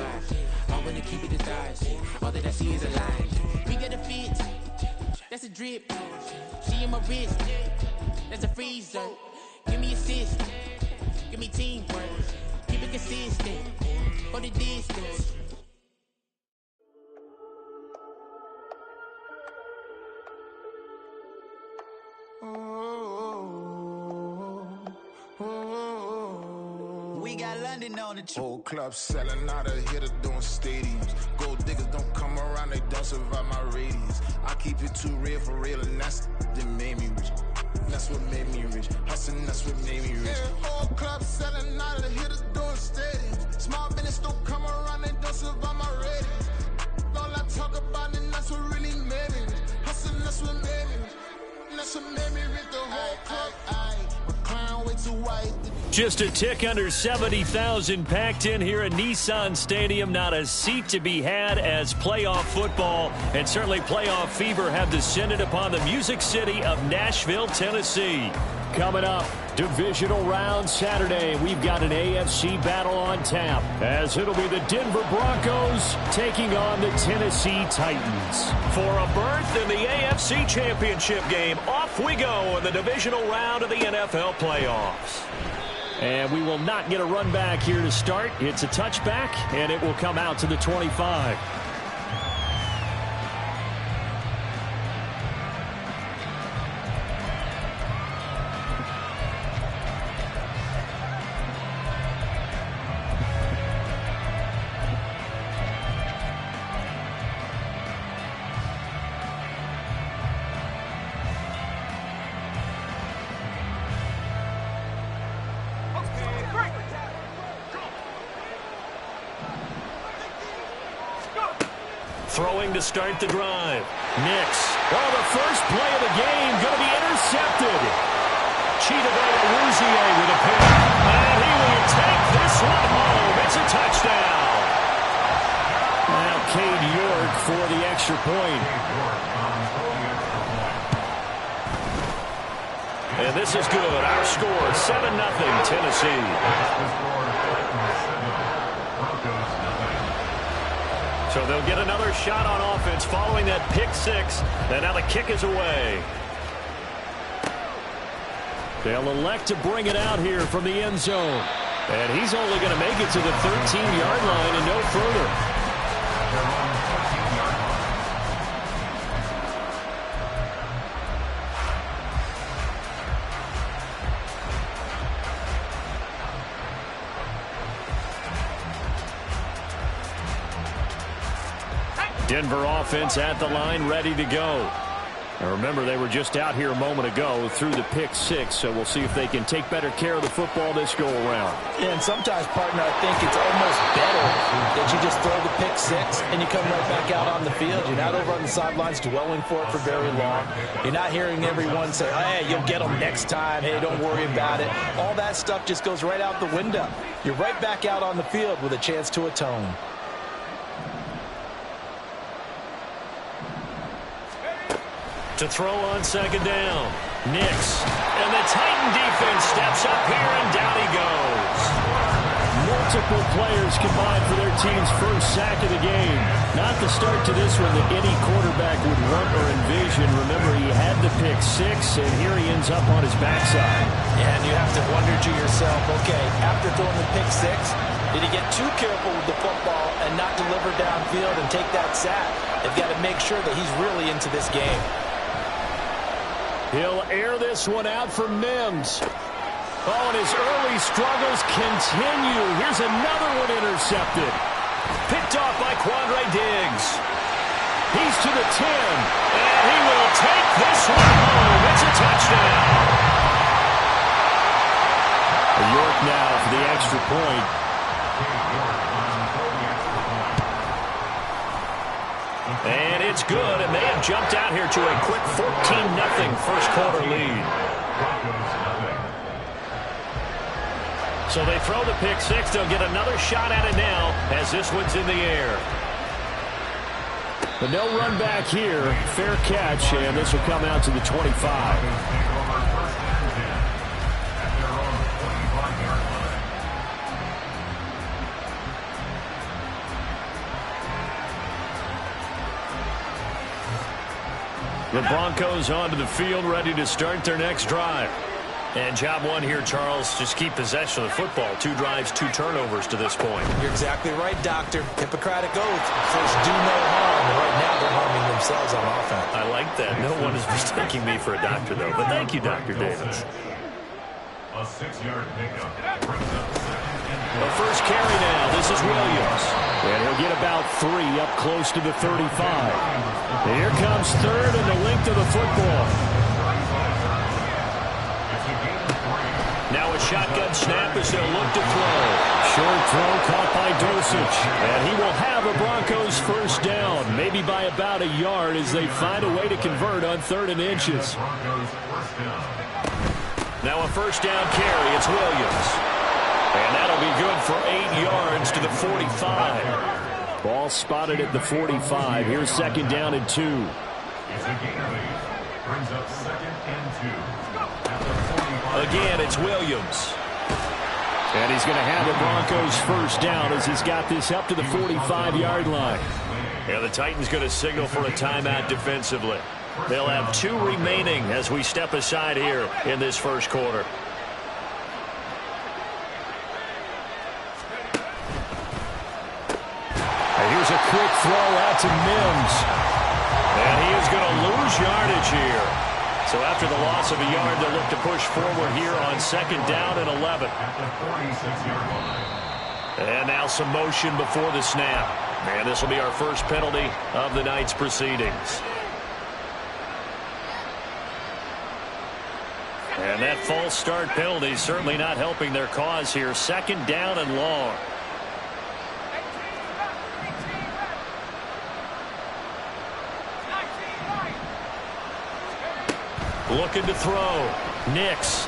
vibe. I wanna keep it the thighs. All that I see is a lie. We got a fit. That's a drip. She in my wrist. That's a freezer. Give me assist. Give me teamwork. Keep it consistent. For the distance. We got London on the trip. Whole club selling out of hitter doing stadiums. Gold diggers don't come around, they don't survive my radius. I keep it too real for real, and that's that made me rich. That's what made me rich. Hustling, that's what made me rich. Yeah, whole club selling out of the hitters doing stadiums. Small business don't come around, they don't survive my radius. All I talk about, and that's what really made me rich. Hustling, that's what made me rich. That's what made me rich. The whole club, my crown way too white. Just a tick under 70,000 packed in here at Nissan Stadium. Not a seat to be had as playoff football and certainly playoff fever have descended upon the Music City of Nashville, Tennessee. Coming up, divisional round Saturday. We've got an AFC battle on tap as it'll be the Denver Broncos taking on the Tennessee Titans. For a berth in the AFC Championship game, off we go in the divisional round of the NFL playoffs. And we will not get a run back here to start. It's a touchback, and it will come out to the 25. Throwing to start the drive. Nix. Oh, the first play of the game going to be intercepted. Chidobe with a pick. And he will take this one home. It's a touchdown. Now Cade York for the extra point. And this is good. Our score, 7-0 Tennessee. So they'll get another shot on offense following that pick six. And now the kick is away. They'll elect to bring it out here from the end zone. And he's only going to make it to the 13-yard line and no further. Denver offense at the line, ready to go. Now remember, they were just out here a moment ago through the pick six, so we'll see if they can take better care of the football this go-around. Yeah, and sometimes, partner, I think it's almost better that you just throw the pick six and you come right back out on the field. You're not over on the sidelines dwelling for it for very long. You're not hearing everyone say, hey, you'll get them next time. Hey, don't worry about it. All that stuff just goes right out the window. You're right back out on the field with a chance to atone. To throw on second down. Nix. And the Titan defense steps up here, and down he goes. Multiple players combined for their team's first sack of the game. Not the start to this one that any quarterback would want or envision. Remember, he had the pick six, and here he ends up on his backside. Yeah, and you have to wonder to yourself, okay, after throwing the pick six, did he get too careful with the football and not deliver downfield and take that sack? They've got to make sure that he's really into this game. He'll air this one out for Mims. Oh, and his early struggles continue. Here's another one intercepted. Picked off by Quandre Diggs. He's to the 10, and he will take this one home. It's a touchdown. York now for the extra point. And it's good, and they have jumped out here to a quick 14-0 first quarter lead. So they throw the pick six. They'll get another shot at it now as this one's in the air. But no run back here. Fair catch, and this will come out to the 25. The Broncos onto the field, ready to start their next drive. And job one here, Charles, just keep possession of the football. 2 drives, 2 turnovers to this point. You're exactly right, Doctor. Hippocratic oath. First, do no harm. And right now, they're harming themselves on offense. I like that. No one is mistaking me for a doctor, though. But thank you, Dr. Davis. A 6-yard pickup. The first carry now. This is Williams. And he'll get about 3 up close to the 35. Here comes third and the length of the football. Now a shotgun snap as they'll look to throw. Short throw caught by Dosich. And he will have a Broncos first down, maybe by about a yard as they find a way to convert on 3rd and inches. Now a first down carry. It's Williams. And that'll be good for 8 yards to the 45. Ball spotted at the 45. Here's 2nd down and 2. Brings up 2nd and 2. Again, it's Williams. And he's going to have the Broncos first down as he's got this up to the 45-yard line. Yeah, the Titans going to signal for a timeout defensively. They'll have 2 remaining as we step aside here in this first quarter. And here's a quick throw out to Mims. And he is going to lose yardage here. So after the loss of a yard, they'll look to push forward here on 2nd down and 11. And now some motion before the snap. And this will be our first penalty of the night's proceedings. And that false start penalty certainly not helping their cause here. 2nd down and long. Looking to throw. Nix.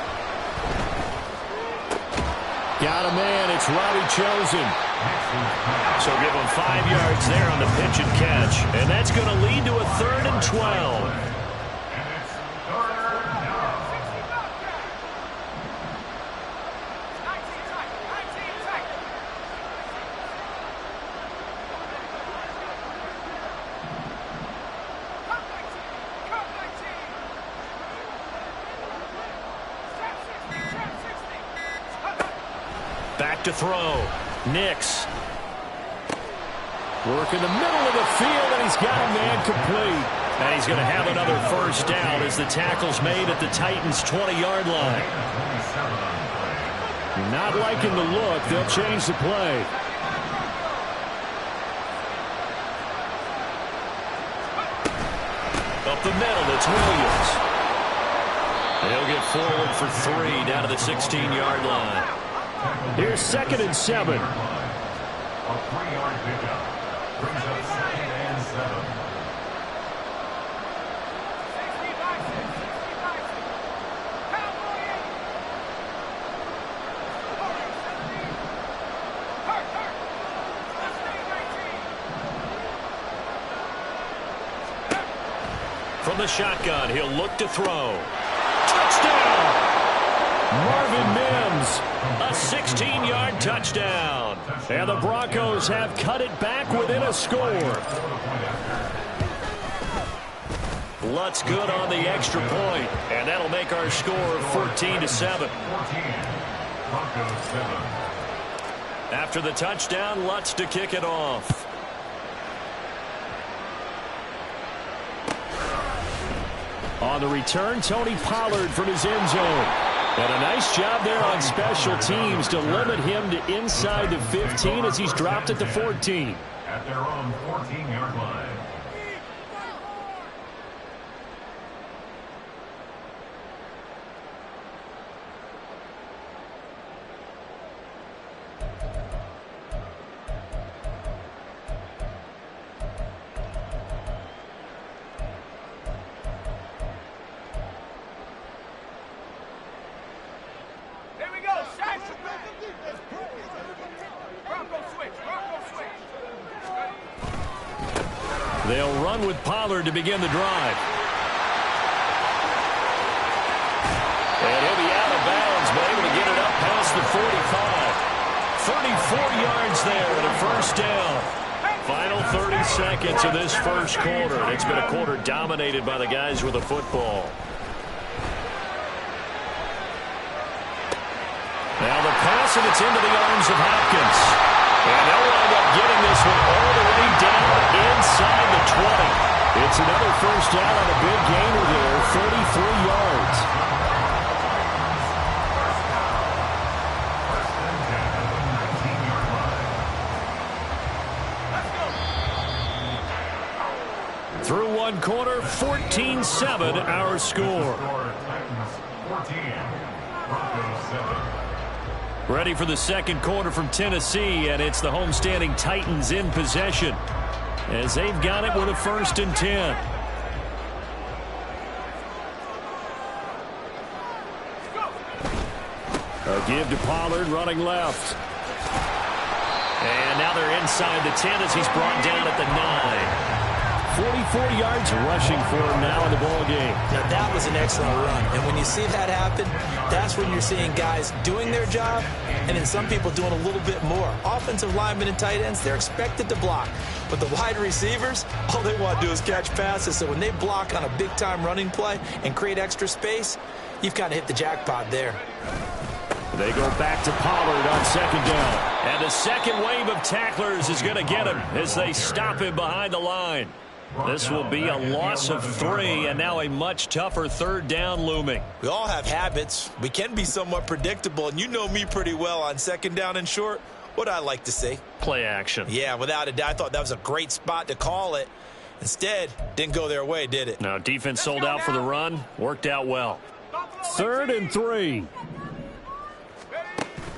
Got a man. It's Robbie Chosen. So give him 5 yards there on the pitch and catch. And that's going to lead to a 3rd and 12. Back to throw. Nix. Work in the middle of the field, and he's got a man complete. And he's going to have another first down as the tackle's made at the Titans' 20-yard line. Not liking the look. They'll change the play. Up the middle, it's Williams. He'll get forward for 3 down to the 16-yard line. Here's 2nd and 7. A 3-yard pickup. Brings up 2nd and 7. From the shotgun, he'll look to throw. Touchdown! Marvin Mims, a 16-yard touchdown. And the Broncos have cut it back within a score. Lutz good on the extra point, and that'll make our score 14-7. After the touchdown, Lutz to kick it off. On the return, Tony Pollard from his end zone. And a nice job there on special teams to limit him to inside the 15 as he's dropped at the 14. At their own 14-yard line. They'll run with Pollard to begin the drive. And he'll be out of bounds, but able to get it up past the 45. 34 yards there and a first down. Final 30 seconds of this first quarter. It's been a quarter dominated by the guys with the football. Now the pass, and it's into the arms of Hopkins. And they'll wind up getting this one all the way down inside the 20. It's another first down on a big gainer there, 33 yards. Through one quarter, 14-7 our score. Ready for the second quarter from Tennessee, and it's the homestanding Titans in possession as they've got it with a 1st and 10. A give to Pollard running left. And now they're inside the 10 as he's brought down at the 9. 44 yards rushing for him now in the ball game. Now that was an excellent run, and when you see that happen, that's when you're seeing guys doing their job and then some people doing a little bit more. Offensive linemen and tight ends, they're expected to block, but the wide receivers, all they want to do is catch passes. So when they block on a big-time running play and create extra space, you've kind of hit the jackpot there. They go back to Pollard on 2nd down. And the second wave of tacklers is going to get him as they stop him behind the line. This will be a loss of 3, and now a much tougher 3rd down looming. We all have habits. We can be somewhat predictable, and you know me pretty well on 2nd down and short. What I like to see? Play action. Yeah, without a doubt. I thought that was a great spot to call it. Instead, didn't go their way, did it? No, defense sold out for the run. Worked out well. 3rd and 3.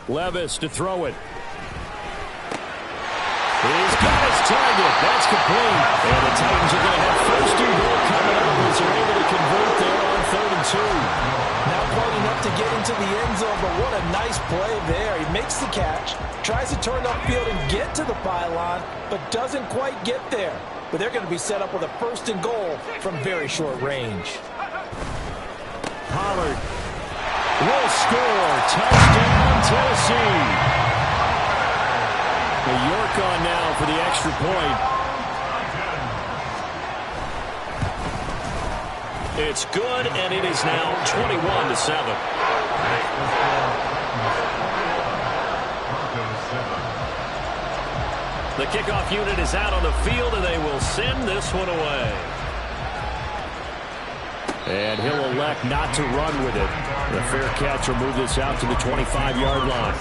Levis to throw it. He's got his target. That's complete. And the Titans are going to have 1st and goal coming up as they're able to convert there on 3rd and 2. Now pointing up to get into the end zone, but what a nice play there. He makes the catch, tries to turn upfield and get to the pylon, but doesn't quite get there. But they're going to be set up with a 1st and goal from very short range. Pollard will score. Touchdown, Tennessee. York on now for the extra point. It's good, and it is now 21-7. The kickoff unit is out on the field, and they will send this one away. And he'll elect not to run with it. The fair catch will move this out to the 25-yard line.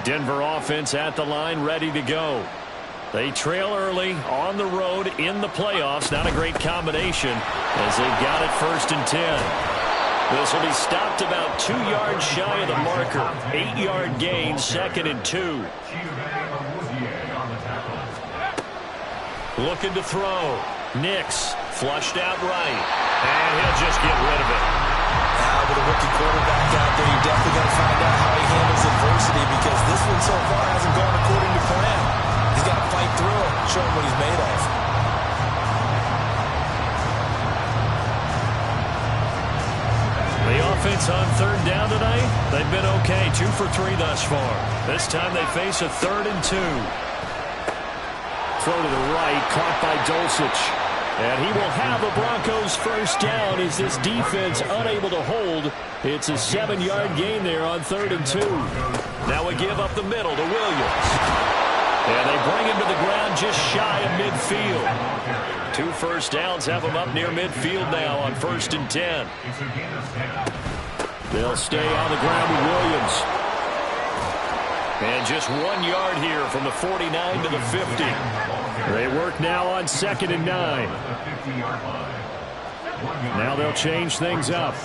Denver offense at the line, ready to go. They trail early on the road in the playoffs. Not a great combination as they've got it 1st and 10. This will be stopped about 2 yards shy of the marker. 8-yard gain, 2nd and 2. Looking to throw. Nix flushed out right. And he'll just get rid of it. With a rookie quarterback out there, you definitely got to find out how he handles adversity, because this one so far hasn't gone according to plan. He's got to fight through it, show him what he's made of. The offense on 3rd down tonight, they've been okay. 2 for 3 thus far. This time they face a 3rd and 2. Throw to the right, caught by Dulcich. And he will have a Broncos 1st down as this defense unable to hold. It's a 7-yard gain there on 3rd and 2. Now we give up the middle to Williams. And they bring him to the ground just shy of midfield. 2 first downs have him up near midfield now on 1st and 10. They'll stay on the ground with Williams. And just 1 yard here from the 49 to the 50. They work now on 2nd and 9. Now they'll change things up.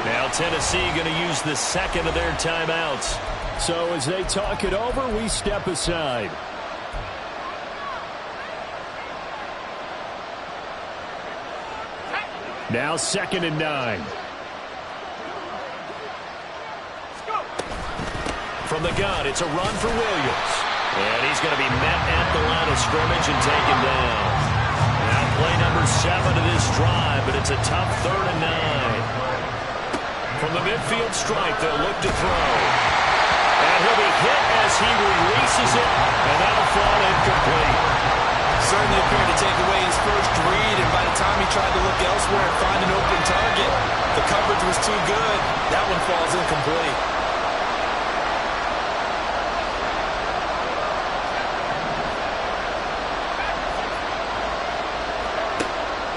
Now Tennessee going to use the 2nd of their timeouts. So as they talk it over, we step aside. Now 2nd and 9. From the gun, it's a run for Williams. And he's going to be met at the line of scrimmage and taken down. Now play number 7 of this drive, but it's a tough 3rd and 9. From the midfield stripe, they'll look to throw. And he'll be hit as he releases it, and that'll fall incomplete. Certainly appeared to take away his first read, and by the time he tried to look elsewhere and find an open target, the coverage was too good. That one falls incomplete.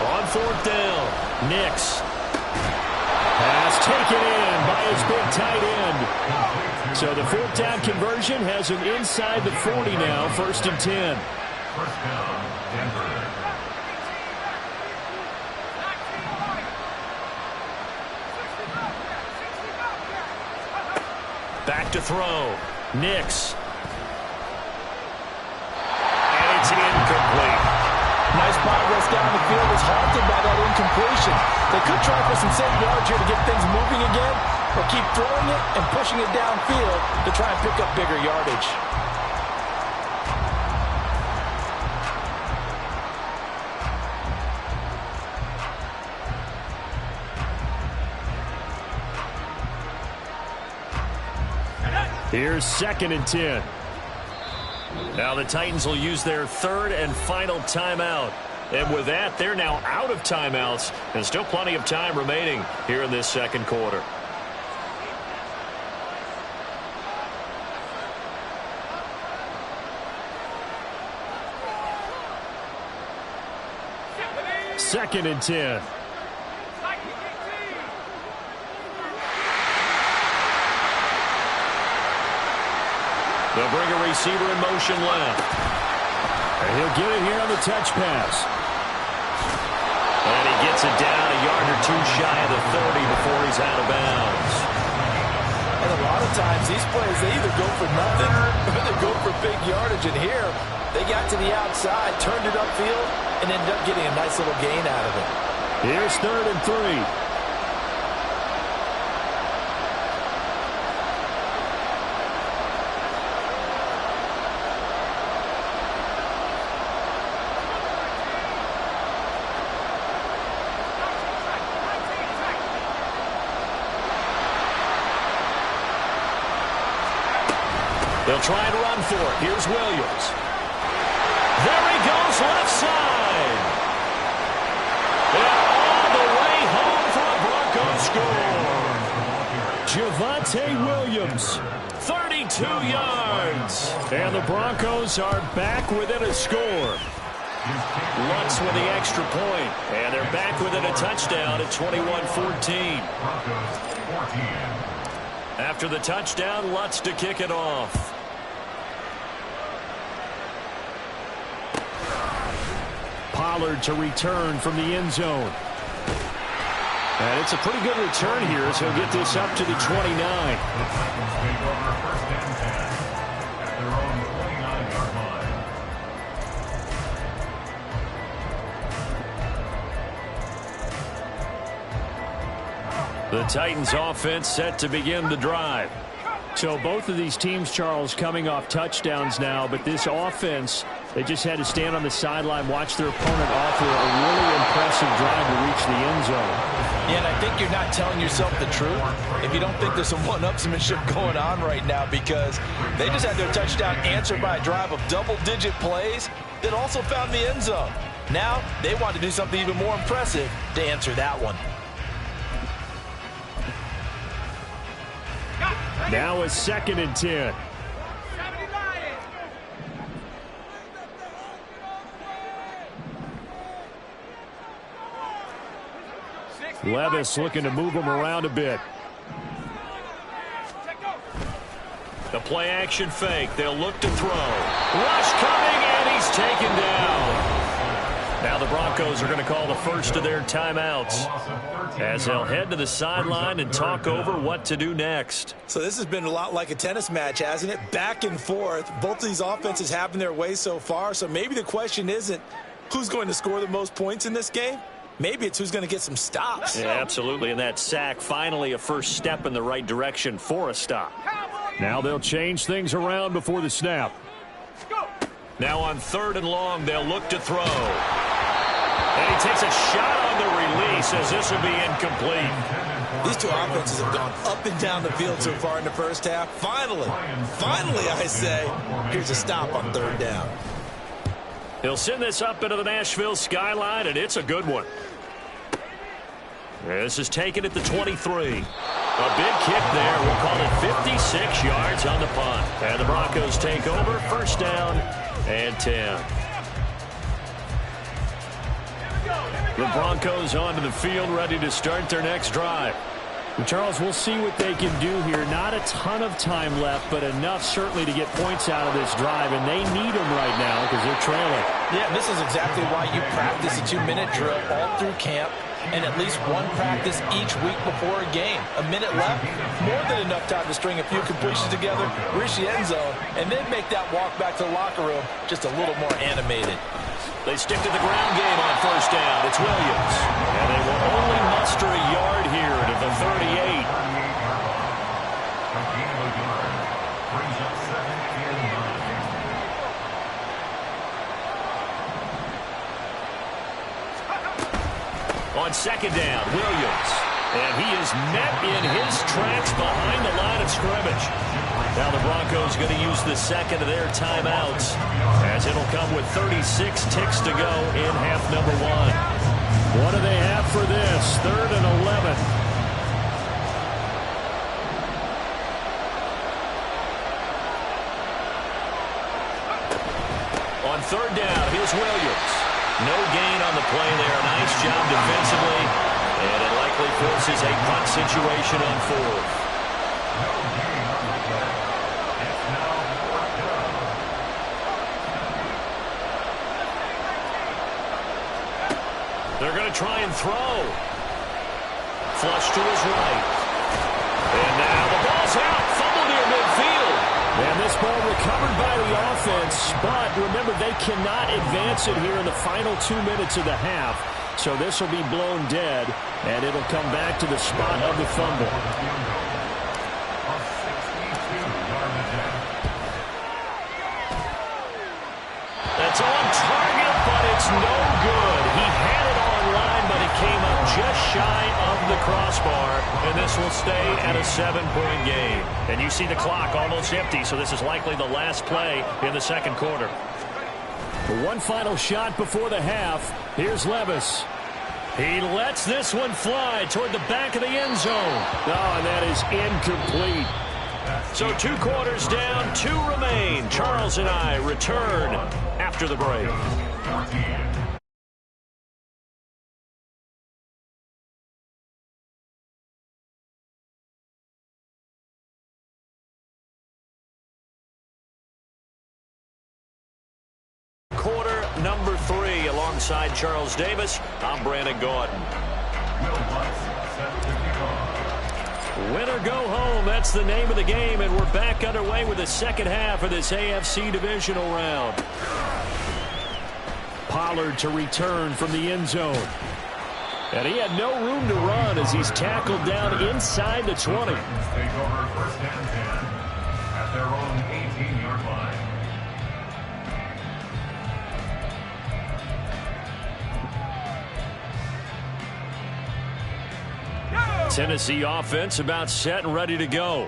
On 4th down, Nix. Pass taken in by his big tight end. So the 4th down conversion has him inside the 40 now, 1st and 10. First down, Denver. Back to throw. Nix. And it's incomplete. Nice progress down the field was halted by that incompletion. They could try for some safe yards here to get things moving again, or keep throwing it and pushing it downfield to try and pick up bigger yardage. Here's 2nd and 10. Now the Titans will use their 3rd and final timeout. And with that, they're now out of timeouts and still plenty of time remaining here in this 2nd quarter. Second and 10. They'll bring a receiver in motion left. And he'll get it here on the touch pass. And he gets it down a yard or two shy of the 30 before he's out of bounds. And a lot of times these plays, they either go for nothing or they go for big yardage. And here, they got to the outside, turned it upfield, and ended up getting a nice little gain out of it. Here's 3rd and 3. They'll try and run for it. Here's Williams. There he goes, left side. And all the way home for a Broncos score. Javonte Williams, 32 yards. And the Broncos are back within a score. Lutz with the extra point. And they're back within a touchdown at 21-14. After the touchdown, Lutz to kick it off. Pollard to return from the end zone. And it's a pretty good return here as he'll get this up to the 29. The Titans offense set to begin the drive. So both of these teams, Charles, coming off touchdowns now, but this offense, they just had to stand on the sideline, watch their opponent offer a really impressive drive to reach the end zone. Yeah, and I think you're not telling yourself the truth if you don't think there's some one-upsmanship going on right now, because they just had their touchdown answered by a drive of double-digit plays that also found the end zone. Now they want to do something even more impressive to answer that one. Now it's 2nd and 10. Levis looking to move him around a bit. The play action fake. They'll look to throw. Rush coming, and he's taken down. Now the Broncos are going to call the first of their timeouts as they'll head to the sideline and talk over what to do next. So this has been a lot like a tennis match, hasn't it? Back and forth. Both of these offenses having their way so far. So maybe the question isn't who's going to score the most points in this game. Maybe it's who's going to get some stops. Yeah, absolutely. And that sack, finally a first step in the right direction for a stop. Now they'll change things around before the snap. Now on 3rd and long, they'll look to throw. And he takes a shot on the release as this will be incomplete. These two offenses have gone up and down the field so far in the first half. Finally, I say, here's a stop on 3rd down. He'll send this up into the Nashville skyline, and it's a good one. This is taken at the 23. A big kick there. We'll call it 56 yards on the punt. And the Broncos take over, 1st down and 10. The Broncos onto the field, ready to start their next drive. Well, Charles, we'll see what they can do here. Not a ton of time left, but enough certainly to get points out of this drive, and they need them right now because they're trailing. Yeah, this is exactly why you practice a 2-minute drill all through camp and at least one practice each week before a game. A minute left, more than enough time to string a few completions together, reach the end zone, and then make that walk back to the locker room just a little more animated. They stick to the ground game on 1st down. It's Williams. And they will only muster a yard here to the 38. On 2nd down, Williams. And he is met in his tracks behind the line of scrimmage. Now the Broncos going to use the 2nd of their timeouts, as it'll come with 36 ticks to go in half number 1. What do they have for this? 3rd and 11. On 3rd down, here's Williams. No gain on the play there. Nice job defensively. And it likely forces a punt situation on 4th. They're going to try and throw. Flush to his right. And now the ball's out. Fumble near midfield. And this ball recovered by the offense, but remember, they cannot advance it here in the final 2 minutes of the half. So this will be blown dead, and it'll come back to the spot of the fumble. That's on target, but it's no good. He had it on line, but it came up just shy of the crossbar, and this will stay at a 7-point game. And you see the clock almost empty, so this is likely the last play in the 2nd quarter. One final shot before the half. Here's Levis. He lets this one fly toward the back of the end zone. Oh, and that is incomplete. So 2 quarters down, 2 remain. Charles and I return after the break. Quarter number 3 alongside Charles Davis. I'm Brandon Gordon. Win or go home, that's the name of the game, and we're back underway with the 2nd half of this AFC divisional round. Pollard to return from the end zone. And he had no room to run as he's tackled down inside the 20. Take over 1st and 10 at their own 18-yard line. Tennessee offense about set and ready to go.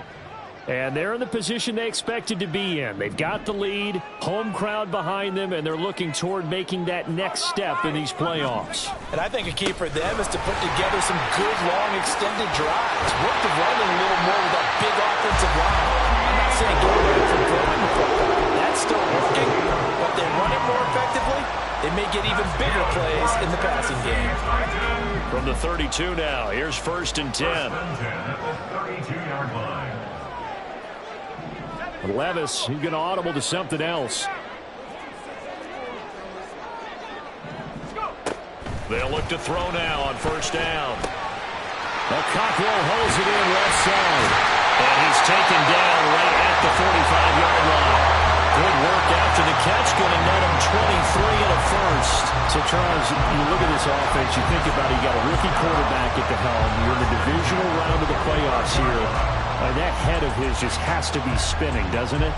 And they're in the position they expected to be in. They've got the lead, home crowd behind them, and they're looking toward making that next step in these playoffs. And I think a key for them is to put together some good, long, extended drives. Work the running a little more with that big offensive line. I'm not saying go away from throwing the football. That's still working, but they run it more effectively. They may get even bigger plays in the passing game. From the 32 now, here's 1st and 10. 1st and 10 at the 32-yard line. Levis, he's going to audible to something else. They'll look to throw now on 1st down. Cockrell holds it in left side. And he's taken down right at the 45-yard line. Good work after the catch, going to net him 23 and a 1st. So, Charles, you look at this offense, you think about it, you got a rookie quarterback at the helm. You're in the divisional round of the playoffs here. That head of his just has to be spinning, doesn't it?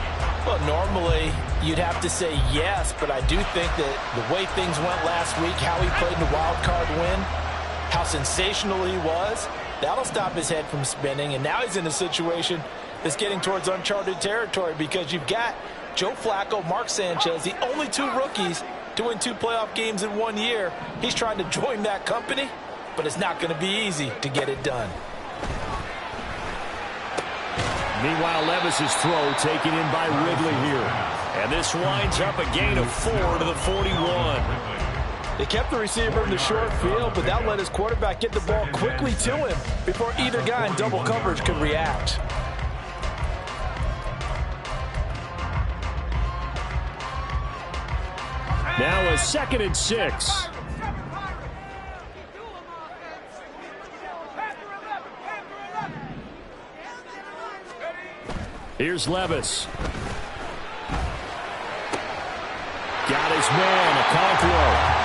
Well, normally you'd have to say yes, but I do think that the way things went last week, how he played in the wild card win, how sensational he was, that'll stop his head from spinning. And now he's in a situation that's getting towards uncharted territory because you've got Joe Flacco, Mark Sanchez, the only two rookies to win 2 playoff games in 1 year. He's trying to join that company, but it's not going to be easy to get it done. Meanwhile, Levis's throw taken in by Ridley here. And this winds up a gain of 4 to the 41. They kept the receiver in the short field, but that let his quarterback get the ball quickly to him before either guy in double coverage could react. Now a 2nd and 6. Here's Levis. Got his man, Okonkwo.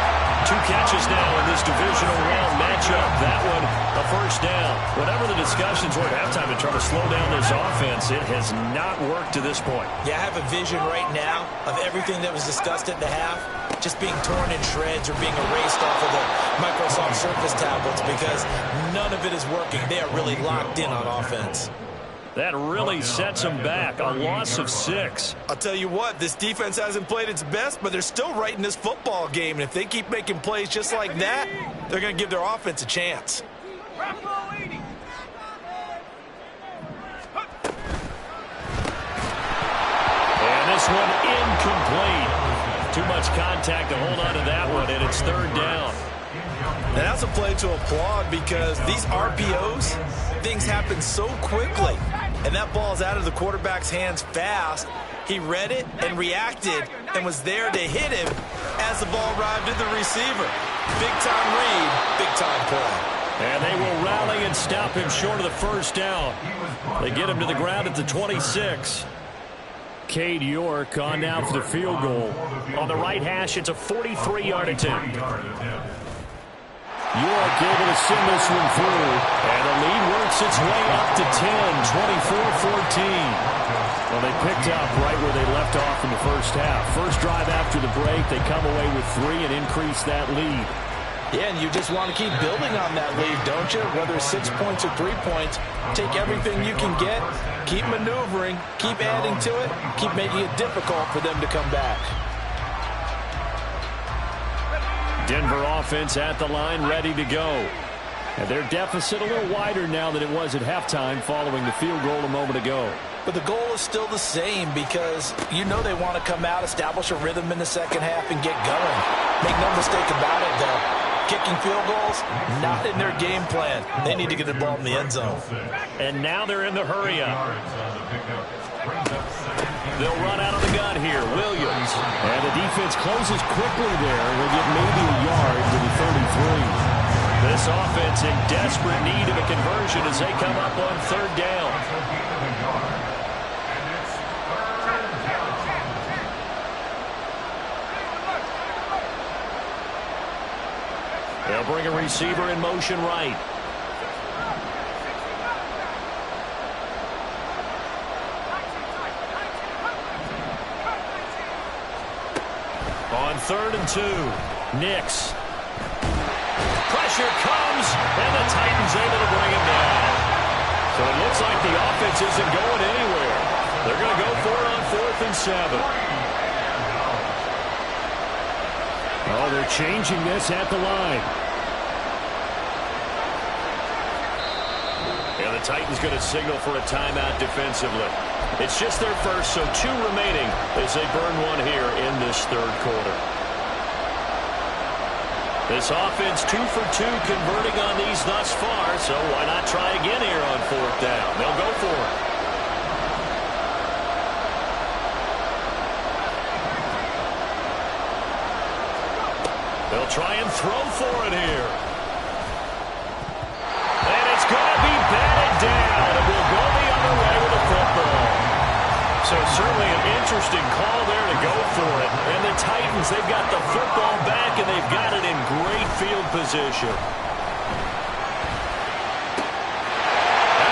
2 catches now in this divisional round matchup. That one, a first down. Whatever the discussions were at halftime to try to slow down this offense, it has not worked to this point. Yeah, I have a vision right now of everything that was discussed at the half just being torn in shreds or being erased off of the Microsoft Surface tablets because none of it is working. They are really locked in on offense. That really sets them back. A loss of 6. I'll tell you what, this defense hasn't played its best, but they're still right in this football game. And if they keep making plays just like that, they're going to give their offense a chance. And this one incomplete. Too much contact to hold on to that one, and it's 3rd down. And that's a play to applaud because these RPOs, things happen so quickly. And that ball's out of the quarterback's hands fast. He read it and reacted and was there to hit him as the ball arrived at the receiver. Big-time read, big-time play. And they will rally and stop him short of the first down. They get him to the ground at the 26. Cade York on now for the field goal. On the right hash, it's a 43-yard attempt. York able to send this one through. And the lead works its way up to 10, 24-14. Well, they picked up right where they left off in the first half. First drive after the break, they come away with 3 and increase that lead. Yeah, and you just want to keep building on that lead, don't you? Whether it's 6 points or 3 points, take everything you can get, keep maneuvering, keep adding to it, keep making it difficult for them to come back. Denver offense at the line, ready to go. And their deficit a little wider now than it was at halftime following the field goal a moment ago. But the goal is still the same because you know they want to come out, establish a rhythm in the second half, and get going. Make no mistake about it, though. Kicking field goals, not in their game plan. They need to get the ball in the end zone. And now they're in the hurry-up. They'll run out of the gun here. Williams. And the defense closes quickly there. We'll get maybe a yard to the 33. This offense in desperate need of a conversion as they come up on 3rd down. They'll bring a receiver in motion right. On 3rd and 2, Nix. Pressure comes, and the Titans able to bring him down. So it looks like the offense isn't going anywhere. They're going to go for it on 4th and 7. Oh, they're changing this at the line. And the Titans going to signal for a timeout defensively. It's just their first, so 2 remaining as they burn one here in this 3rd quarter. This offense 2 for 2 converting on these thus far, so why not try again here on 4th down? They'll go for it. They'll try and throw for it here. And it's going to be batted down. It will go the other way with the football. So certainly an interesting call there to go for it. And the Titans, they've got the football back, and they've got position. And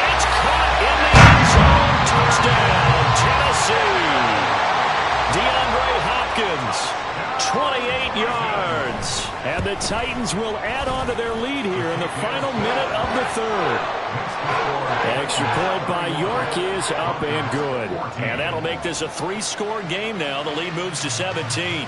it's caught in the end zone. Touchdown, Tennessee. DeAndre Hopkins, 28 yards. And the Titans will add on to their lead here in the final minute of the third. Extra point by York is up and good. And that'll make this a 3-score game now. The lead moves to 17.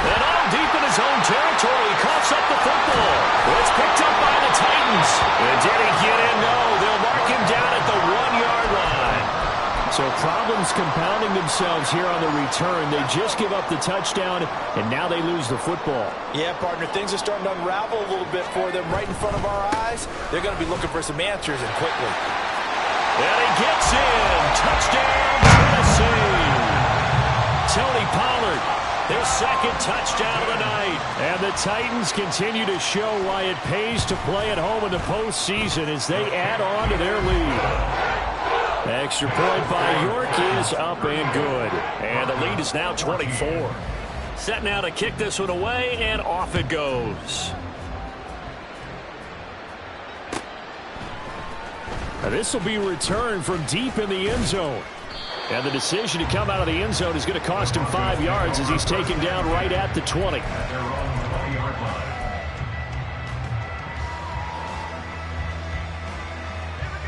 And all deep in his own territory, he coughs up the football. It's picked up by the Titans. And did he get in? No, they'll mark him down at the 1-yard line. So problems compounding themselves here on the return. They just give up the touchdown, and now they lose the football. Yeah, partner, things are starting to unravel a little bit for them right in front of our eyes. They're going to be looking for some answers, and quickly. And he gets in. Touchdown, Tennessee. Tony Pollard, their second touchdown of the night. And the Titans continue to show why it pays to play at home in the postseason as they add on to their lead. Extra point by York is up and good. And the lead is now 24. Set now to kick this one away, and off it goes. Now this will be returned from deep in the end zone. And the decision to come out of the end zone is going to cost him 5 yards as he's taken down right at the 20.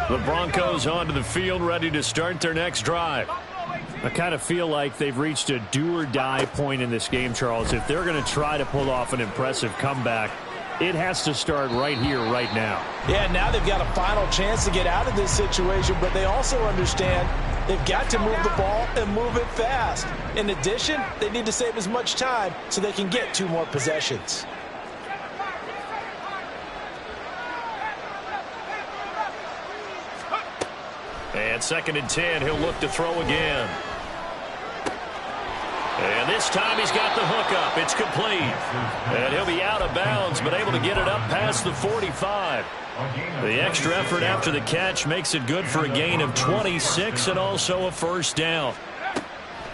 The Broncos onto the field, ready to start their next drive. I kind of feel like they've reached a do-or-die point in this game, Charles. If they're going to try to pull off an impressive comeback, it has to start right here, right now. Yeah, now they've got a final chance to get out of this situation, but they also understand they've got to move the ball and move it fast. In addition, they need to save as much time so they can get 2 more possessions. And 2nd and 10, he'll look to throw again. And this time he's got the hook up. It's complete. And he'll be out of bounds, but able to get it up past the 45. The extra effort after the catch makes it good for a gain of 26 and also a first down.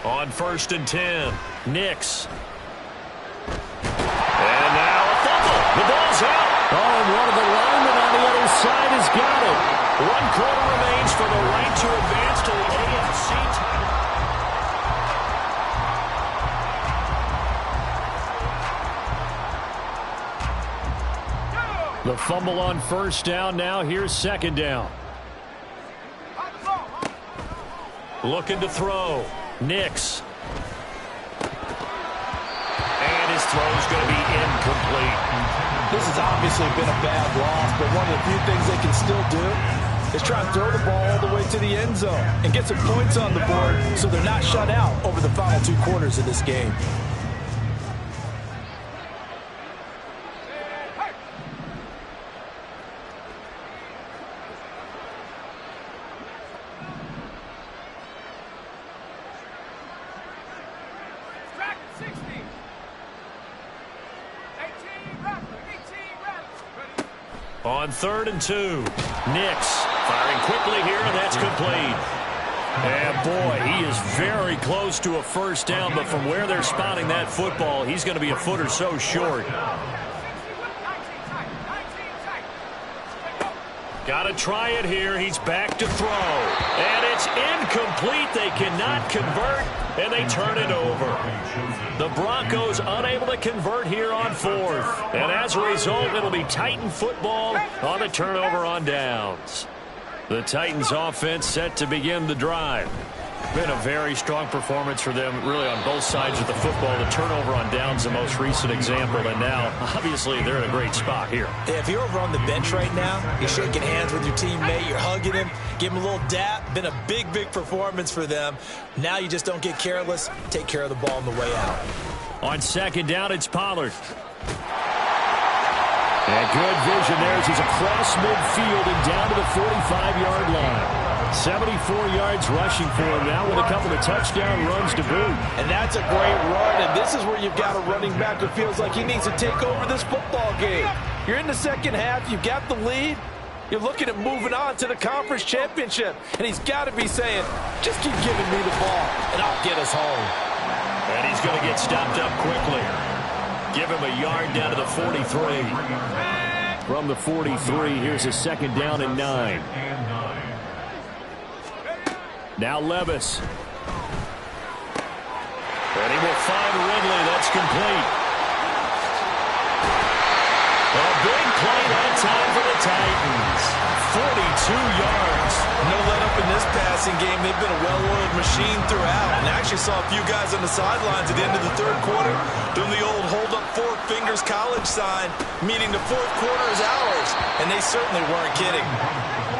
On 1st and 10, Nix. And now a fumble. The ball's out. Oh, and one of the linemen on the other side has got it. 1 quarter remains for the right to advance to the AFC title. The fumble on 1st down. Now here's 2nd down. Looking to throw. Nix. And his throw's going to be incomplete. This has obviously been a bad loss, but one of the few things they can still do is try and throw the ball all the way to the end zone and get some points on the board so they're not shut out over the final 2 quarters of this game. On 3rd and 2, Nix firing quickly here, and that's complete. And boy, he is very close to a first down, but from where they're spotting that football, he's going to be a foot or so short. Got to try it here. He's back to throw. And it's incomplete. They cannot convert, and they turn it over. The Broncos unable to convert here on 4th. And as a result, it'll be Titan football on the turnover on downs. The Titans offense set to begin the drive. Been a very strong performance for them, really, on both sides of the football. The turnover on downs, the most recent example, and now, obviously, they're in a great spot here. If you're over on the bench right now, you're shaking hands with your teammate, you're hugging him, give him a little dap. Been a big performance for them. Now you just don't get careless. Take care of the ball on the way out. On 2nd down, it's Pollard. And good vision there as he's across midfield and down to the 45-yard line. 74 yards rushing for him now with a couple of touchdown runs to boot. And that's a great run, and this is where you've got a running back who feels like he needs to take over this football game. You're in the second half, you've got the lead. You're looking at moving on to the conference championship. And he's got to be saying, just keep giving me the ball, and I'll get us home. And he's going to get stopped up quickly. Give him a yard down to the 43. From the 43, here's a second down and 9. Now Levis. And he will find Ridley. That's complete. A big play that time for the Titans. 42 yards. No let up in this passing game. They've been a well-oiled machine throughout. And actually saw a few guys on the sidelines at the end of the third quarter doing the old hold up four fingers college sign, meaning the fourth quarter is ours. And they certainly weren't kidding.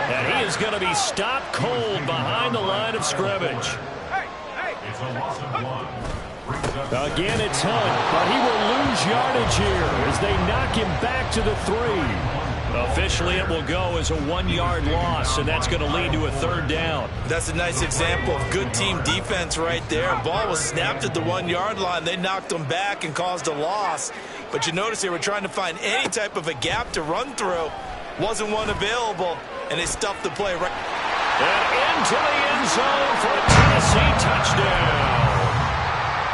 And he is going to be stopped cold behind the line of scrimmage. It's a loss of 1. Again, it's Hunt, but he will lose yardage here as they knock him back to the 3. Officially, it will go as a 1-yard loss, and that's going to lead to a third down. That's a nice example of good team defense right there. Ball was snapped at the 1-yard line. They knocked them back and caused a loss. But you notice they were trying to find any type of a gap to run through. Wasn't one available, and they stuffed the play right. And into the end zone for a Tennessee touchdown.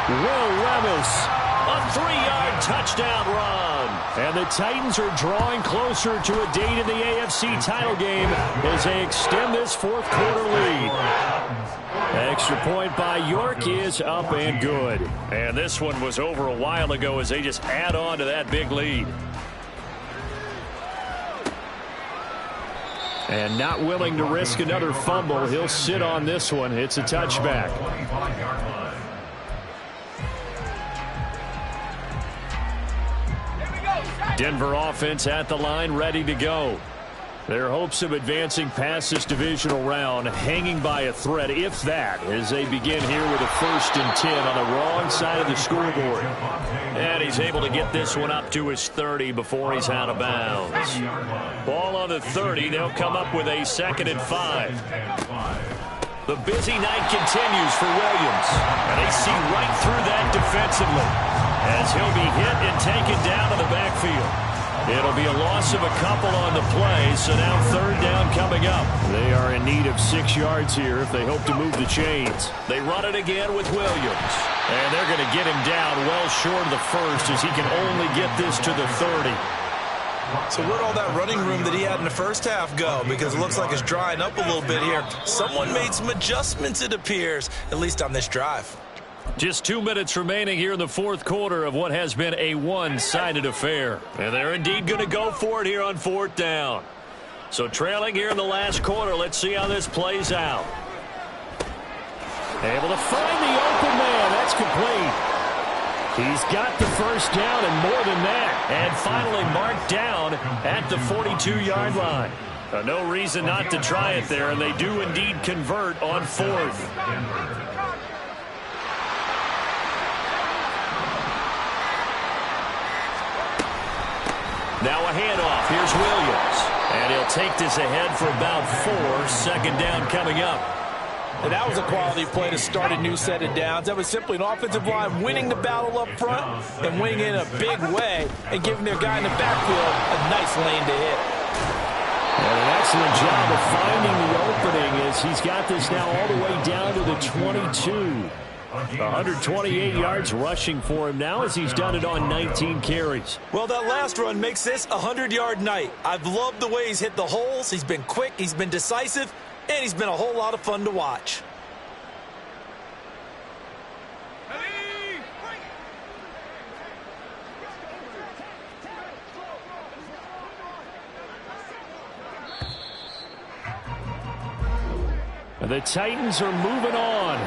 Will Levis, a 3-yard touchdown run. And the Titans are drawing closer to a date in the AFC title game as they extend this fourth quarter lead. Extra point by York is up and good. And this one was over a while ago as they just add on to that big lead. And not willing to risk another fumble, he'll sit on this one. It's a touchback. Denver offense at the line, ready to go. Their hopes of advancing past this divisional round hanging by a thread, if that, as they begin here with a 1st and 10 on the wrong side of the scoreboard. And he's able to get this one up to his 30 before he's out of bounds. Ball on the 30. They'll come up with a 2nd and 5. The busy night continues for Williams. And they see right through that defensively as he'll be hit and taken down in the backfield. It'll be a loss of a couple on the play, so now third down coming up. They are in need of 6 yards here if they hope to move the chains. They run it again with Williams. And they're going to get him down well short of the first as he can only get this to the 30. So where'd all that running room that he had in the first half go? Because it looks like it's drying up a little bit here. Someone made some adjustments, it appears, at least on this drive. Just 2 minutes remaining here in the fourth quarter of what has been a one-sided affair. And they're indeed going to go for it here on 4th down. So trailing here in the last quarter, let's see how this plays out. Able to find the open man. That's complete. He's got the first down and more than that. And finally marked down at the 42-yard line. No reason not to try it there, and they do indeed convert on 4th. Now a handoff. Here's Williams. And he'll take this ahead for about 4. 2nd down coming up. And that was a quality play to start a new set of downs. That was simply an offensive line winning the battle up front and winning in a big way and giving their guy in the backfield a nice lane to hit. And an excellent job of finding the opening as he's got this now all the way down to the 22. 128 yards rushing for him now as he's done it on 19 carries. Well, that last run makes this a 100-yard night. I've loved the way he's hit the holes. He's been quick, he's been decisive, and he's been a whole lot of fun to watch. The Titans are moving on.